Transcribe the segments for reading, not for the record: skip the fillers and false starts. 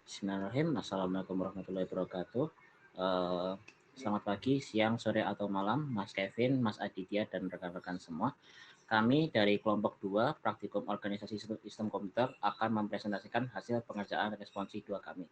Bismillahirrahmanirrahim. Assalamualaikum warahmatullahi wabarakatuh. Selamat pagi, siang, sore, atau malam, Mas Kevin, Mas Aditya, dan rekan-rekan semua. Kami dari kelompok 2 Praktikum Organisasi Sistem Komputer akan mempresentasikan hasil pengerjaan responsi 2 kami.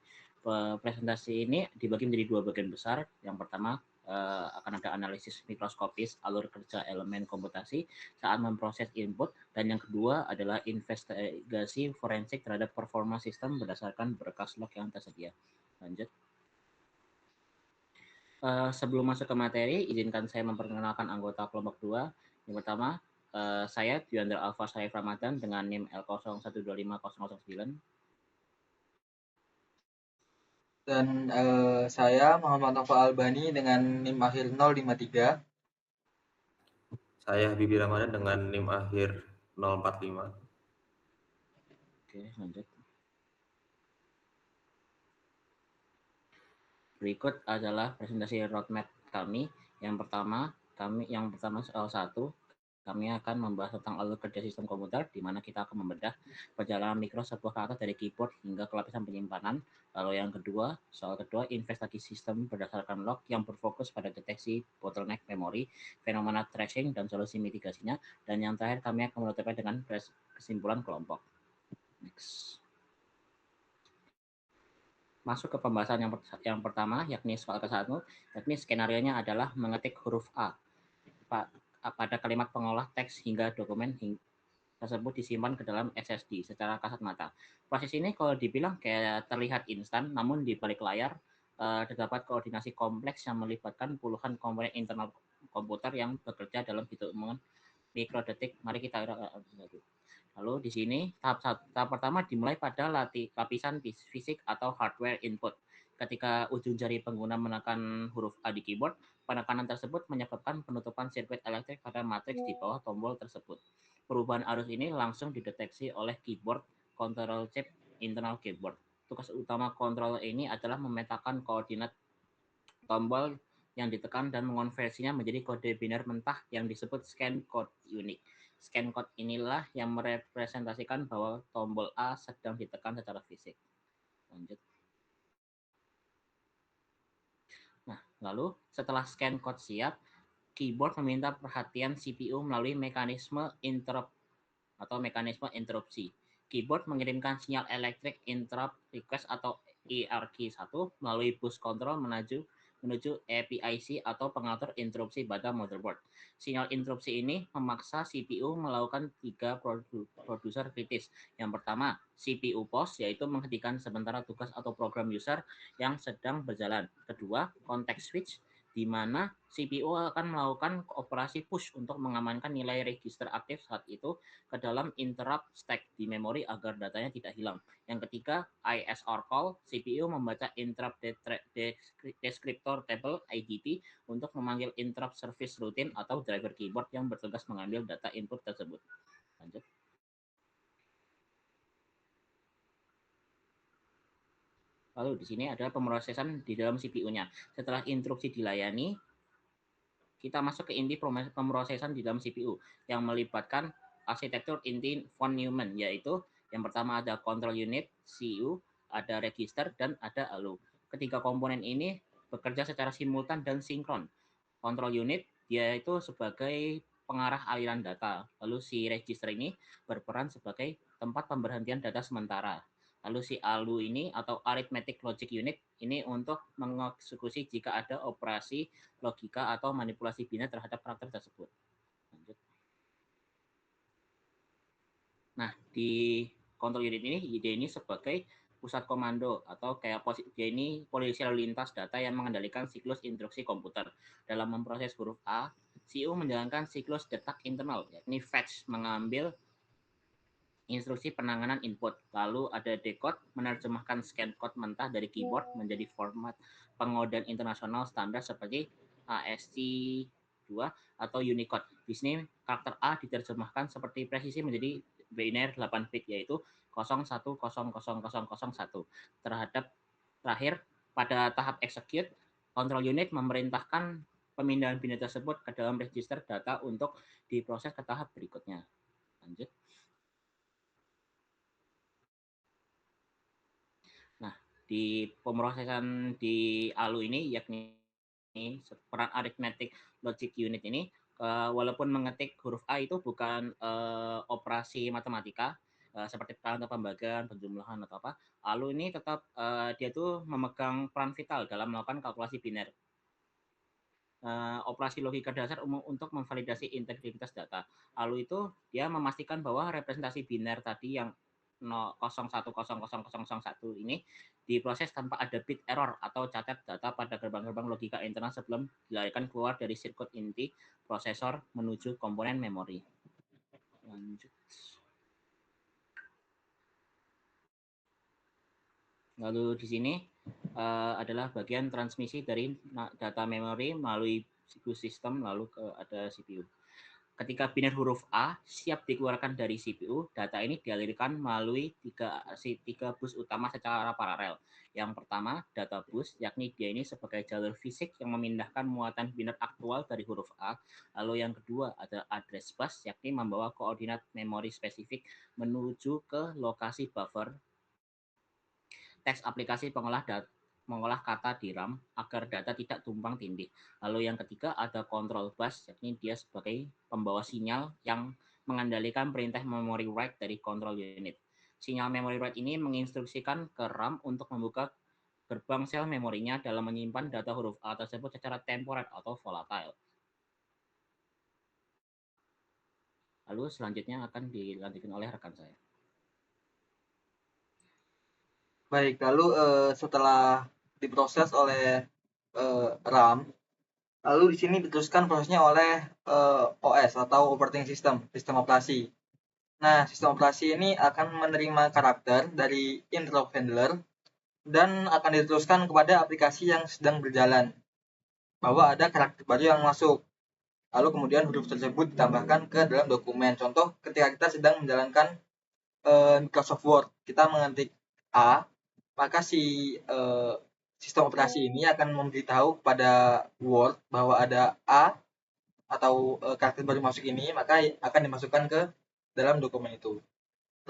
Presentasi ini dibagi menjadi 2 bagian besar. Yang pertama akan ada analisis mikroskopis alur kerja elemen komputasi saat memproses input, dan yang kedua adalah investigasi forensik terhadap performa sistem berdasarkan berkas log yang tersedia. Lanjut. Sebelum masuk ke materi, izinkan saya memperkenalkan anggota kelompok 2. Yang pertama, saya Dwiandra Alfa Saif Ramadan dengan NIM L01250009. Dan saya Muhammad Nova Albani dengan NIM akhir 053. Saya Habibie Ramadan dengan NIM akhir 045. Oke, lanjut. Berikut adalah presentasi roadmap kami. Yang pertama soal 1, kami akan membahas tentang alur kerja sistem komputer, di mana kita akan membedah perjalanan mikro sebuah karakter dari keyboard hingga ke lapisan penyimpanan. Lalu yang kedua, soal kedua, investigasi sistem berdasarkan log yang berfokus pada deteksi bottleneck memori, fenomena tracing, dan solusi mitigasinya. Dan yang terakhir, kami akan menutupnya dengan kesimpulan kelompok. Next. Masuk ke pembahasan yang pertama, yakni soal ke-1, yakni skenario-nya adalah mengetik huruf A pada kalimat pengolah teks hingga dokumen tersebut disimpan ke dalam SSD secara kasat mata. Proses ini kalau dibilang kayak terlihat instan, namun di balik layar terdapat koordinasi kompleks yang melibatkan puluhan komponen internal komputer yang bekerja dalam hitungan mikrodetik. Mari kita Lalu di sini tahap pertama dimulai pada lapisan fisik atau hardware input. Ketika ujung jari pengguna menekan huruf A di keyboard, penekanan tersebut menyebabkan penutupan sirkuit elektrik pada matriks di bawah tombol tersebut. Perubahan arus ini langsung dideteksi oleh keyboard control chip internal keyboard. Tugas utama kontrol ini adalah memetakan koordinat tombol yang ditekan dan mengonversinya menjadi kode biner mentah yang disebut scan code unit. Scan code inilah yang merepresentasikan bahwa tombol A sedang ditekan secara fisik. Lanjut. Nah, lalu setelah scan code siap, keyboard meminta perhatian CPU melalui mekanisme interrupt atau mekanisme interupsi. Keyboard mengirimkan sinyal elektrik interrupt request atau ERQ1 melalui bus control menuju APIC atau pengatur interupsi pada motherboard. Sinyal interupsi ini memaksa CPU melakukan 3 produser kritis. Yang pertama, CPU pause, yaitu menghentikan sementara tugas atau program user yang sedang berjalan. Kedua, context switch, di mana CPU akan melakukan operasi push untuk mengamankan nilai register aktif saat itu ke dalam interrupt stack di memori agar datanya tidak hilang. Yang ketiga, ISR call, CPU membaca interrupt descriptor table IDT untuk memanggil interrupt service routine atau driver keyboard yang bertugas mengambil data input tersebut. Lanjut. Lalu di sini ada pemrosesan di dalam CPU-nya. Setelah instruksi dilayani, kita masuk ke inti pemrosesan di dalam CPU yang melibatkan arsitektur inti von Neumann, yaitu yang pertama ada control unit, CPU, ada register, dan ada ALU. Ketiga komponen ini bekerja secara simultan dan sinkron. Control unit dia itu sebagai pengarah aliran data. Lalu si register ini berperan sebagai tempat pemberhentian data sementara. Lalu si ALU ini atau Arithmetic Logic Unit ini untuk mengeksekusi jika ada operasi logika atau manipulasi biner terhadap karakter tersebut. Lanjut. Nah, di control unit ini ide ini sebagai pusat komando atau kayak dia ini polisi lalu lintas data yang mengendalikan siklus instruksi komputer. Dalam memproses huruf A, CPU menjalankan siklus detak internal, yakni fetch mengambil instruksi penanganan input. Lalu ada decode menerjemahkan scan code mentah dari keyboard menjadi format pengodean internasional standar seperti ASCII atau Unicode. Di sini karakter A diterjemahkan seperti presisi menjadi biner 8 bit, yaitu 01000001. Terakhir pada tahap execute, control unit memerintahkan pemindahan biner tersebut ke dalam register data untuk diproses ke tahap berikutnya. Lanjut. Nah, di pemrosesan di ALU ini, yakni peran arithmetic logic unit ini, walaupun mengetik huruf A itu bukan operasi matematika seperti pengalihan atau pembagian, penjumlahan atau apa, ALU ini tetap dia tuh memegang peran vital dalam melakukan kalkulasi biner. Operasi logika dasar untuk memvalidasi integritas data. ALU itu dia memastikan bahwa representasi biner tadi yang 01000001 ini diproses tanpa ada bit error atau cacat data pada gerbang-gerbang logika internal sebelum dilarikan keluar dari sirkuit inti prosesor menuju komponen memori. Lanjut. Lalu di sini adalah bagian transmisi dari data memori melalui CPU sistem lalu ada CPU. Ketika biner huruf A siap dikeluarkan dari CPU, data ini dialirkan melalui tiga bus utama secara paralel. Yang pertama, data bus, yakni dia ini sebagai jalur fisik yang memindahkan muatan biner aktual dari huruf A. Lalu yang kedua ada address bus, yakni membawa koordinat memori spesifik menuju ke lokasi buffer teks aplikasi mengolah kata di RAM agar data tidak tumpang tindih. Lalu yang ketiga ada control bus, yakni dia sebagai pembawa sinyal yang mengendalikan perintah memory write dari control unit. Sinyal memory write ini menginstruksikan ke RAM untuk membuka gerbang sel memorinya dalam menyimpan data huruf A tersebut secara temporer atau volatile. Lalu selanjutnya akan dilanjutkan oleh rekan saya. Baik, lalu setelah diproses oleh RAM, lalu di sini diteruskan prosesnya oleh OS atau operating system, sistem operasi. Nah, sistem operasi ini akan menerima karakter dari interrupt handler dan akan diteruskan kepada aplikasi yang sedang berjalan, bahwa ada karakter baru yang masuk. Lalu kemudian huruf tersebut ditambahkan ke dalam dokumen. Contoh, ketika kita sedang menjalankan Microsoft Word, kita mengetik A, maka si sistem operasi ini akan memberitahu kepada Word bahwa ada A atau karakter baru masuk ini, maka akan dimasukkan ke dalam dokumen itu.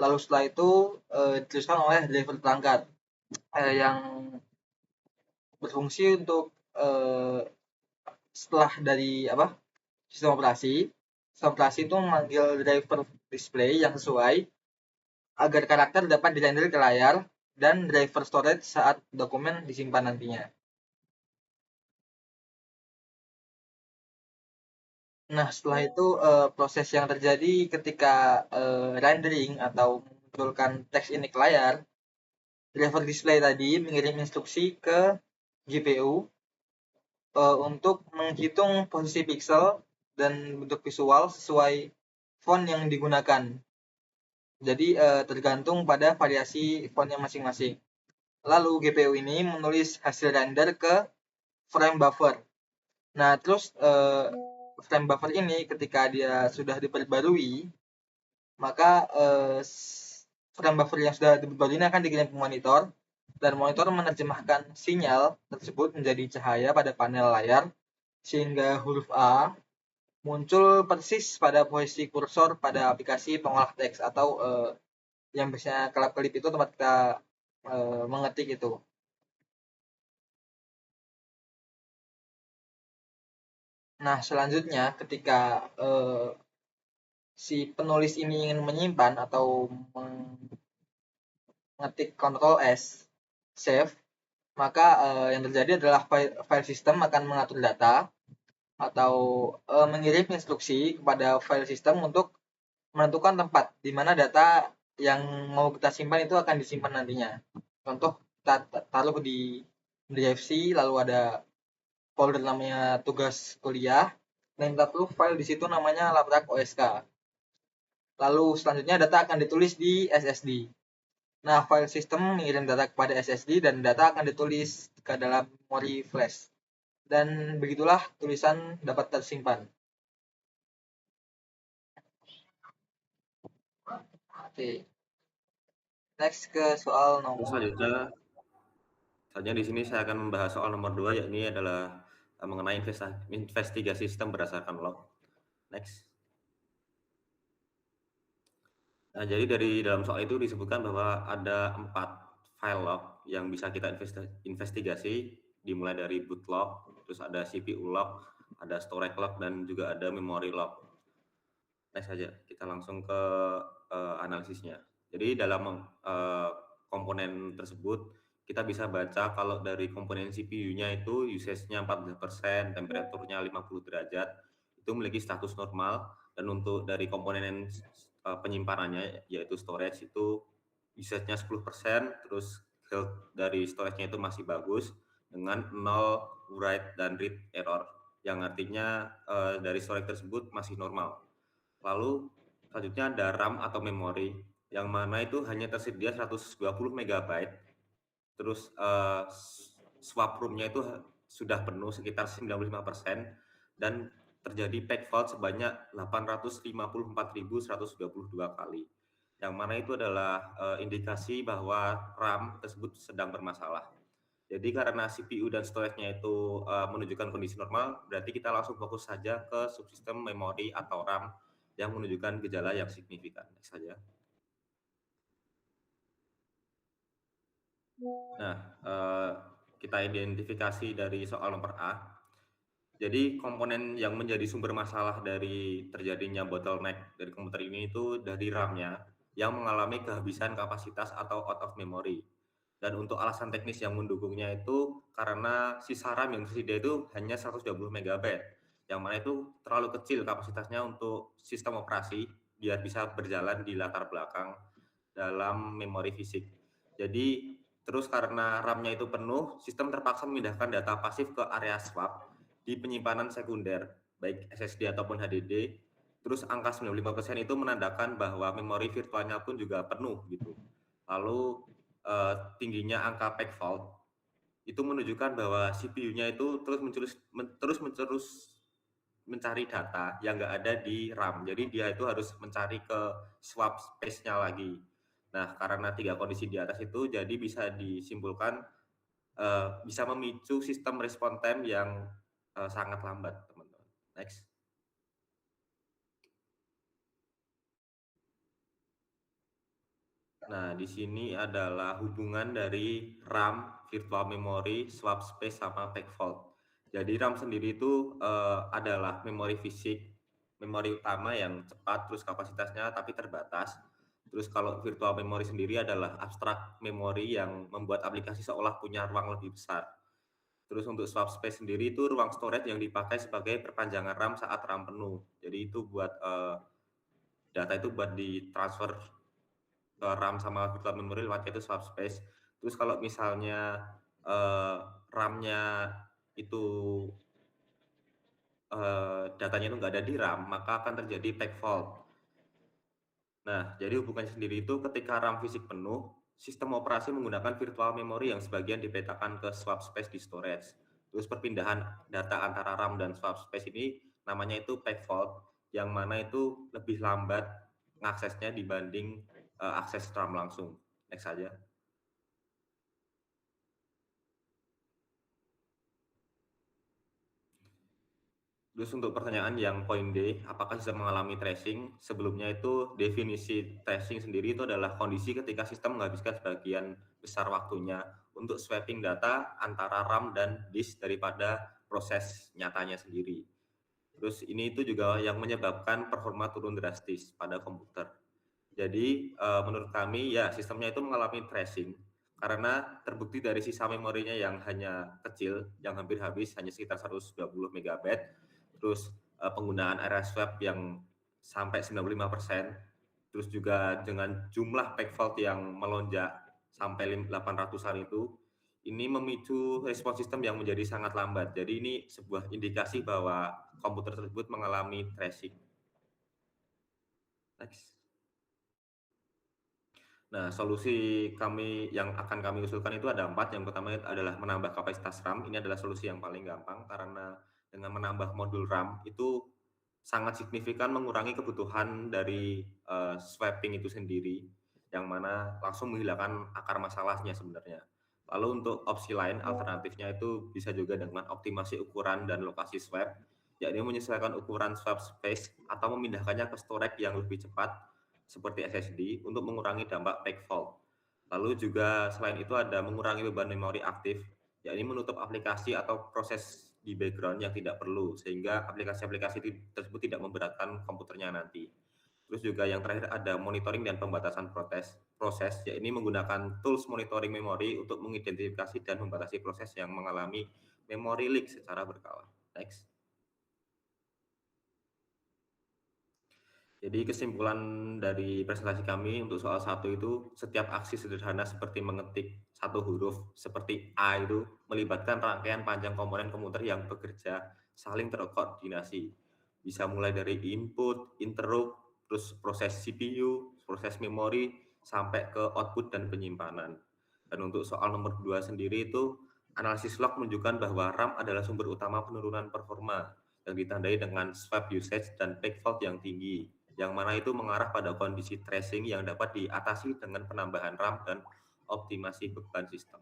Lalu setelah itu dituliskan oleh driver perangkat yang berfungsi untuk setelah dari sistem operasi itu memanggil driver display yang sesuai agar karakter dapat dirender ke layar dan driver storage saat dokumen disimpan nantinya. Nah, setelah itu proses yang terjadi ketika rendering atau memunculkan teks ini ke layar, driver display tadi mengirim instruksi ke GPU untuk menghitung posisi pixel dan bentuk visual sesuai font yang digunakan. Jadi tergantung pada variasi fontnya masing-masing. Lalu GPU ini menulis hasil render ke frame buffer. Nah, terus frame buffer ini ketika dia sudah diperbarui, maka frame buffer yang sudah diperbarui ini akan dikirim ke monitor, dan monitor menerjemahkan sinyal tersebut menjadi cahaya pada panel layar, sehingga huruf A muncul persis pada posisi kursor pada aplikasi pengolah teks atau yang biasanya kelap-kelip itu tempat kita mengetik itu. Nah, selanjutnya ketika si penulis ini ingin menyimpan atau mengetik Ctrl S, save, maka yang terjadi adalah file system akan mengatur data atau mengirim instruksi kepada file system untuk menentukan tempat di mana data yang mau kita simpan itu akan disimpan nantinya. Contoh, kita taruh di drive C, lalu ada folder namanya tugas kuliah, dan kita perlu file di situ namanya labrak OSK. Lalu selanjutnya data akan ditulis di SSD. Nah, file system mengirim data kepada SSD dan data akan ditulis ke dalam memori flash. Dan begitulah tulisan dapat tersimpan. Oke. Next ke soal nomor. Selanjutnya di sini saya akan membahas soal nomor 2, yakni adalah mengenai investigasi sistem berdasarkan log. Next. Nah, jadi dari dalam soal itu disebutkan bahwa ada 4 file log yang bisa kita investigasi, dimulai dari boot log, terus ada CPU log, ada storage log, dan juga ada memory log. Next saja, kita langsung ke analisisnya. Jadi dalam komponen tersebut, kita bisa baca kalau dari komponen CPU-nya itu usage-nya 14%, temperaturnya 50 derajat, itu memiliki status normal. Dan untuk dari komponen penyimpanannya, yaitu storage, itu usage-nya 10%, terus health dari storage-nya itu masih bagus, dengan 0 write dan read error, yang artinya dari storage tersebut masih normal. Lalu selanjutnya ada RAM atau memori, yang mana itu hanya tersedia 120 MB. Terus swap room-nya itu sudah penuh sekitar 95%, dan terjadi page fault sebanyak 854.122 kali. Yang mana itu adalah indikasi bahwa RAM tersebut sedang bermasalah. Jadi karena CPU dan storage-nya itu menunjukkan kondisi normal, berarti kita langsung fokus saja ke subsistem memori atau RAM yang menunjukkan gejala yang signifikan. Next saja. Nah, kita identifikasi dari soal nomor A. Jadi komponen yang menjadi sumber masalah dari terjadinya bottleneck dari komputer ini itu dari RAM-nya yang mengalami kehabisan kapasitas atau out of memory. Dan untuk alasan teknis yang mendukungnya itu karena sisa RAM yang tersedia itu hanya 120 MB, yang mana itu terlalu kecil kapasitasnya untuk sistem operasi biar bisa berjalan di latar belakang dalam memori fisik. Jadi terus karena RAM-nya itu penuh, sistem terpaksa memindahkan data pasif ke area swap di penyimpanan sekunder, baik SSD ataupun HDD. Terus angka 95% itu menandakan bahwa memori virtualnya pun juga penuh gitu. Lalu tingginya angka page fault itu menunjukkan bahwa CPU-nya itu terus mencari data yang nggak ada di RAM. Jadi dia itu harus mencari ke swap space-nya lagi. Nah, karena 3 kondisi di atas itu, jadi bisa disimpulkan bisa memicu sistem respon time yang sangat lambat, teman-teman. Next. Nah, di sini adalah hubungan dari RAM, virtual memory, swap space, sama page fault. Jadi RAM sendiri itu adalah memori fisik, memori utama yang cepat, terus kapasitasnya tapi terbatas. Terus kalau virtual memory sendiri adalah abstrak memory yang membuat aplikasi seolah punya ruang lebih besar. Terus untuk swap space sendiri itu ruang storage yang dipakai sebagai perpanjangan RAM saat RAM penuh. Jadi itu buat data itu buat ditransfer ke RAM sama virtual memory lewat itu swap space. Terus kalau misalnya RAM-nya itu datanya itu nggak ada di RAM, maka akan terjadi page fault. Nah, jadi hubungannya sendiri itu ketika RAM fisik penuh, sistem operasi menggunakan virtual memory yang sebagian dipetakan ke swap space di storage. Terus perpindahan data antara RAM dan swap space ini namanya itu page fault, yang mana itu lebih lambat ngaksesnya dibanding akses RAM langsung. Next saja. Terus untuk pertanyaan yang poin D, apakah sistem mengalami tracing? Sebelumnya itu definisi tracing sendiri itu adalah kondisi ketika sistem menghabiskan sebagian besar waktunya untuk swapping data antara RAM dan disk daripada proses nyatanya sendiri. Terus ini itu juga yang menyebabkan performa turun drastis pada komputer. Jadi menurut kami ya sistemnya itu mengalami tracing karena terbukti dari sisa memorinya yang hanya kecil, yang hampir habis, hanya sekitar 120 MB. Terus penggunaan area swap yang sampai 95%, terus juga dengan jumlah page fault yang melonjak sampai 800-an itu, ini memicu respon sistem yang menjadi sangat lambat. Jadi ini sebuah indikasi bahwa komputer tersebut mengalami tracing. Next. Nah, solusi kami yang akan kami usulkan itu ada 4. Yang pertama adalah menambah kapasitas RAM. Ini adalah solusi yang paling gampang karena dengan menambah modul RAM itu sangat signifikan mengurangi kebutuhan dari swapping itu sendiri, yang mana langsung menghilangkan akar masalahnya sebenarnya. Lalu untuk opsi lain, alternatifnya itu bisa juga dengan optimasi ukuran dan lokasi swap, yakni menyesuaikan ukuran swap space atau memindahkannya ke storage yang lebih cepat seperti SSD untuk mengurangi dampak page fault. Lalu juga selain itu ada mengurangi beban memori aktif, yakni menutup aplikasi atau proses di background yang tidak perlu, sehingga aplikasi-aplikasi tersebut tidak memberatkan komputernya nanti. Terus juga yang terakhir ada monitoring dan pembatasan proses, yakni menggunakan tools monitoring memori untuk mengidentifikasi dan membatasi proses yang mengalami memory leak secara berkala. Next. Jadi kesimpulan dari presentasi kami untuk soal 1 itu, setiap aksi sederhana seperti mengetik satu huruf seperti A itu melibatkan rangkaian panjang komponen komputer yang bekerja saling terkoordinasi. Bisa mulai dari input, interrupt, terus proses CPU, proses memori, sampai ke output dan penyimpanan. Dan untuk soal nomor 2 sendiri itu, analisis log menunjukkan bahwa RAM adalah sumber utama penurunan performa yang ditandai dengan swap usage dan peak fault yang tinggi, yang mana itu mengarah pada kondisi tracing yang dapat diatasi dengan penambahan RAM dan optimasi beban sistem.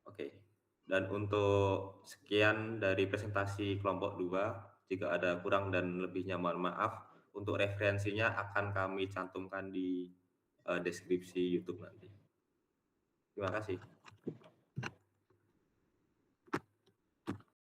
Oke, dan untuk sekian dari presentasi kelompok 2, jika ada kurang dan lebihnya mohon maaf. Untuk referensinya akan kami cantumkan di deskripsi YouTube nanti. Terima kasih.